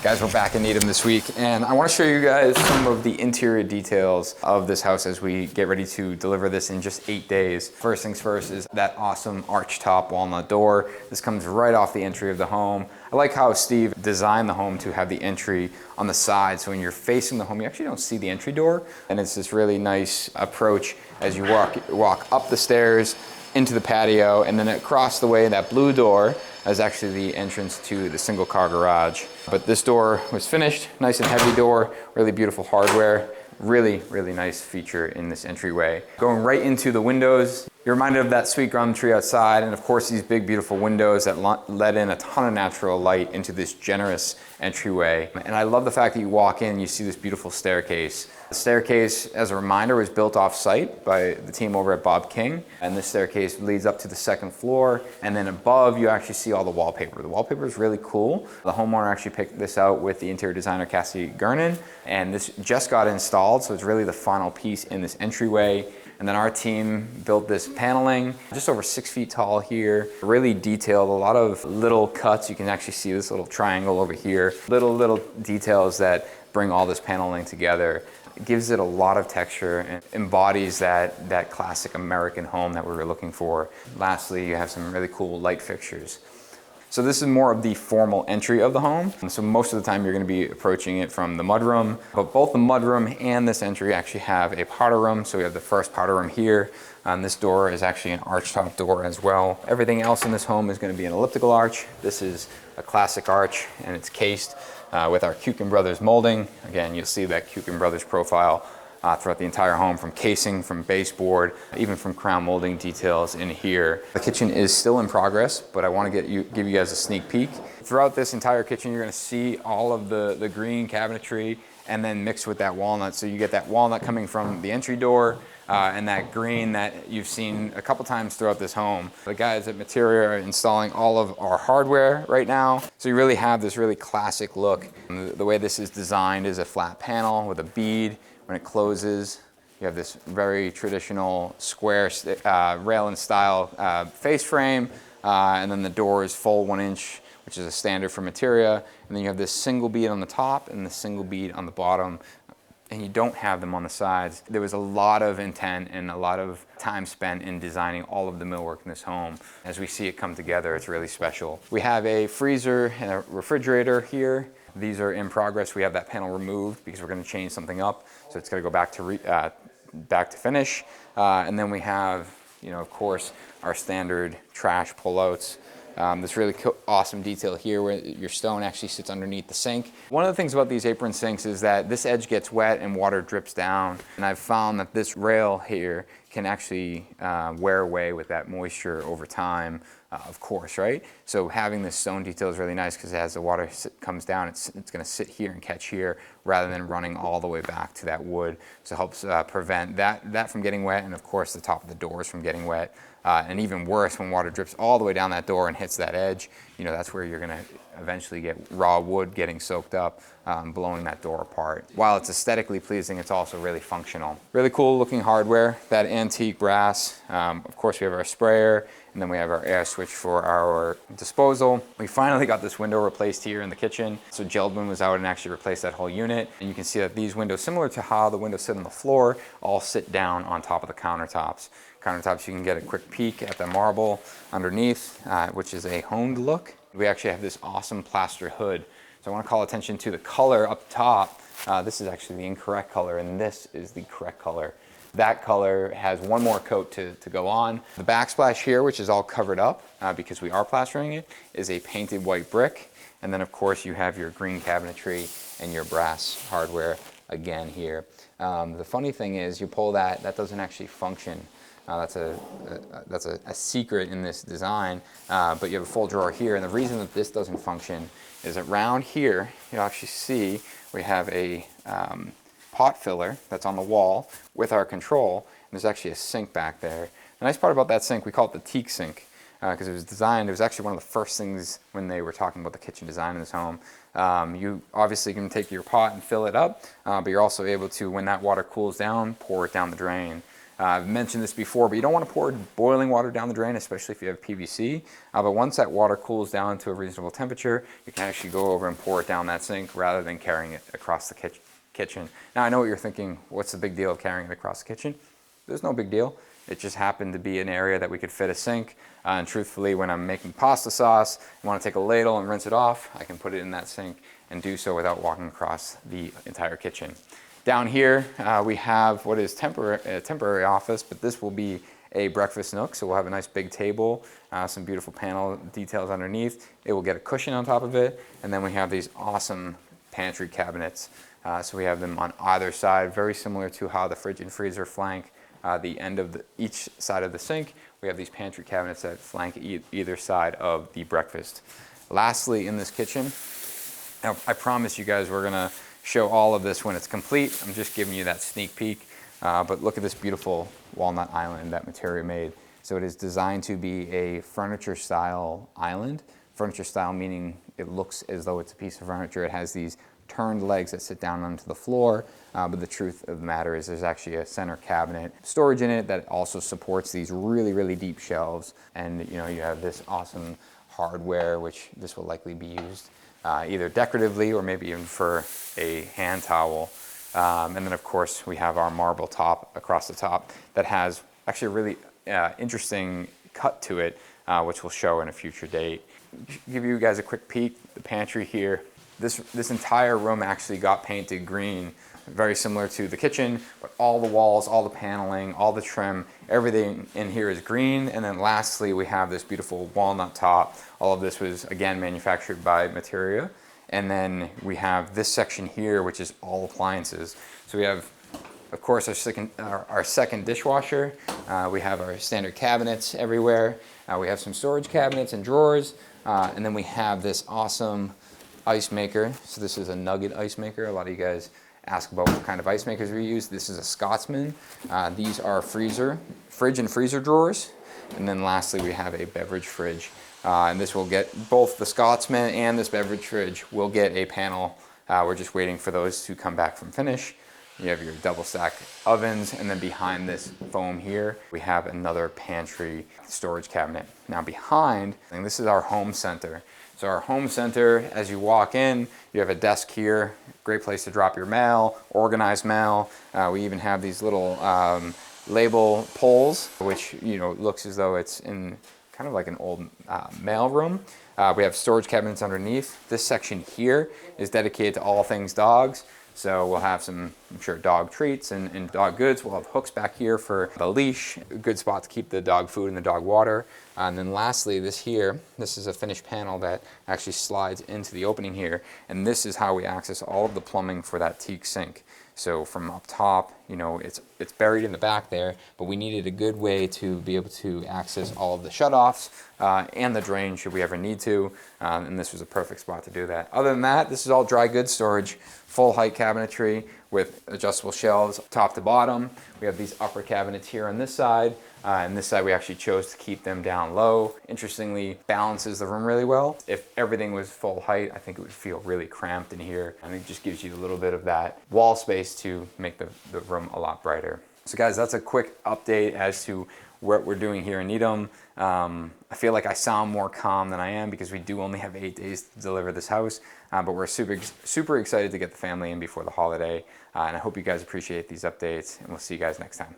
Guys, we're back in Needham this week, and I want to show you guys some of the interior details of this house as we get ready to deliver this in just 8 days. First things first is that awesome arch-top walnut door. This comes right off the entry of the home. I like how Steve designed the home to have the entry on the side, so when you're facing the home, you actually don't see the entry door, and it's this really nice approach as you walk up the stairs into the patio, and then across the way, that blue door is actually the entrance to the single car garage. But this door was finished, nice and heavy door, really beautiful hardware, really nice feature in this entryway. Going right into the windows, you're reminded of that sweet gum tree outside, and of course these big beautiful windows that let in a ton of natural light into this generous entryway. And I love the fact that you walk in, you see this beautiful staircase. The staircase, as a reminder, was built off-site by the team over at Bob King, and this staircase leads up to the second floor, and then above you actually see all the wallpaper. The wallpaper is really cool. The homeowner actually picked this out with the interior designer Cassie Gernon, and this just got installed, so it's really the final piece in this entryway. And then our team built this paneling, just over 6 feet tall here, really detailed, a lot of little cuts. You can actually see this little triangle over here, little details that bring all this paneling together. It gives it a lot of texture and embodies that classic American home that we were looking for. Lastly, you have some really cool light fixtures. So this is more of the formal entry of the home. So most of the time you're going to be approaching it from the mudroom, but both the mudroom and this entry actually have a powder room. So we have the first powder room here. This door is actually an arch-top door as well. Everything else in this home is going to be an elliptical arch. This is a classic arch, and it's cased with our Tiek Brothers molding. Again, you'll see that Tiek Brothers profile throughout the entire home, from casing, from baseboard, even from crown molding details in here. The kitchen is still in progress, but I want to give you guys a sneak peek. Throughout this entire kitchen, you're going to see all of the green cabinetry and then mixed with that walnut. So you get that walnut coming from the entry door and that green that you've seen a couple times throughout this home. The guys at Material are installing all of our hardware right now. So you really have this really classic look. The way this is designed is a flat panel with a bead. When it closes, you have this very traditional square rail and style face frame, and then the door is full 1 inch, which is a standard for Materia. And then you have this single bead on the top and the single bead on the bottom, and you don't have them on the sides. There was a lot of intent and a lot of time spent in designing all of the millwork in this home. As we see it come together, it's really special. We have a freezer and a refrigerator here. These are in progress. We have that panel removed because we're going to change something up. So it's going to go back to finish. And then we have, of course, our standard trash pullouts. This really awesome detail here where your stone actually sits underneath the sink. One of the things about these apron sinks is that this edge gets wet and water drips down. And I've found that this rail here can actually wear away with that moisture over time, of course, right? So having this stone detail is really nice because as the water comes down, it's going to sit here and catch here rather than running all the way back to that wood. So it helps prevent that from getting wet, and of course the top of the doors from getting wet. And even worse, when water drips all the way down that door and hits that edge, that's where you're going to eventually get raw wood getting soaked up, blowing that door apart. While it's aesthetically pleasing, it's also really functional. Really cool looking hardware, that antique brass. Of course, we have our sprayer, and then we have our air switch for our disposal. We finally got this window replaced here in the kitchen. So Geldman was out and actually replaced that whole unit. And you can see that these windows, similar to how the windows sit on the floor, all sit down on top of the countertops. Countertops, you can get a quick peek at the marble underneath, which is a honed look. We actually have this awesome plaster hood. So I want to call attention to the color up top. This is actually the incorrect color, and this is the correct color. That color has one more coat to go on. The backsplash here, which is all covered up because we are plastering it, is a painted white brick. And then of course you have your green cabinetry and your brass hardware again here. The funny thing is you pull that doesn't actually function. That's a secret in this design, but you have a full drawer here, and the reason that this doesn't function is around here, you'll actually see we have a pot filler that's on the wall with our control, and there's actually a sink back there. The nice part about that sink, we call it the Tiek sink, because it was actually one of the first things when they were talking about the kitchen design in this home. You obviously can take your pot and fill it up, but you're also able to, when that water cools down, pour it down the drain. I've mentioned this before, but you don't want to pour boiling water down the drain, especially if you have PVC. But once that water cools down to a reasonable temperature, you can actually go over and pour it down that sink rather than carrying it across the kitchen. Now, I know what you're thinking, what's the big deal of carrying it across the kitchen? There's no big deal. It just happened to be an area that we could fit a sink. And truthfully, when I'm making pasta sauce, I want to take a ladle and rinse it off, I can put it in that sink and do so without walking across the entire kitchen. Down here, we have what is a temporary office, but this will be a breakfast nook. So we'll have a nice big table, some beautiful panel details underneath. It will get a cushion on top of it. And then we have these awesome pantry cabinets. So we have them on either side, very similar to how the fridge and freezer flank the end of each side of the sink. We have these pantry cabinets that flank either side of the breakfast. Lastly, in this kitchen, now, I promise you guys we're gonna show all of this when it's complete. I'm just giving you that sneak peek, but look at this beautiful walnut island that Materia made. So it is designed to be a furniture style island. Furniture style meaning it looks as though it's a piece of furniture. It has these turned legs that sit down onto the floor, but the truth of the matter is there's actually a center cabinet storage in it that also supports these really, really deep shelves. And you know, you have this awesome hardware, which this will likely be used either decoratively or maybe even for a hand towel. And then of course we have our marble top across the top that has actually a really interesting cut to it, which we'll show in a future date. Give you guys a quick peek, the pantry here. This entire room actually got painted green, very similar to the kitchen, but all the walls, all the paneling, all the trim, everything in here is green. And then lastly, we have this beautiful walnut top. All of this was, again, manufactured by Materia. And then we have this section here, which is all appliances. So we have, of course, our second dishwasher. We have our standard cabinets everywhere. We have some storage cabinets and drawers. And then we have this awesome ice maker. So this is a nugget ice maker. A lot of you guys ask about what kind of ice makers we use. This is a Scotsman. These are fridge and freezer drawers. And then lastly, we have a beverage fridge. And this will get both the Scotsman and this beverage fridge will get a panel. We're just waiting for those to come back from finish. You have your double stack ovens, and then behind this foam here, we have another pantry storage cabinet. Now behind, and this is our home center. So our home center, as you walk in, you have a desk here, great place to drop your mail, organize mail. We even have these little label poles, which looks as though it's in kind of like an old mail room. We have storage cabinets underneath. This section here is dedicated to all things dogs. So we'll have some, I'm sure, dog treats and dog goods. We'll have hooks back here for the leash, a good spot to keep the dog food and the dog water. And then lastly, this is a finished panel that actually slides into the opening here. And this is how we access all of the plumbing for that Tiek sink. So from up top, it's buried in the back there, but we needed a good way to be able to access all of the shutoffs and the drain should we ever need to. And this was a perfect spot to do that. Other than that, this is all dry goods storage, full height cabinetry with adjustable shelves top to bottom. We have these upper cabinets here on this side. And this side we actually chose to keep them down low. Interestingly, balances the room really well. If everything was full height, I think it would feel really cramped in here. And it just gives you a little bit of that wall space to make the room a lot brighter. So guys, that's a quick update as to what we're doing here in Needham. I feel like I sound more calm than I am because we do only have 8 days to deliver this house, but we're super excited to get the family in before the holiday. And I hope you guys appreciate these updates, and we'll see you guys next time.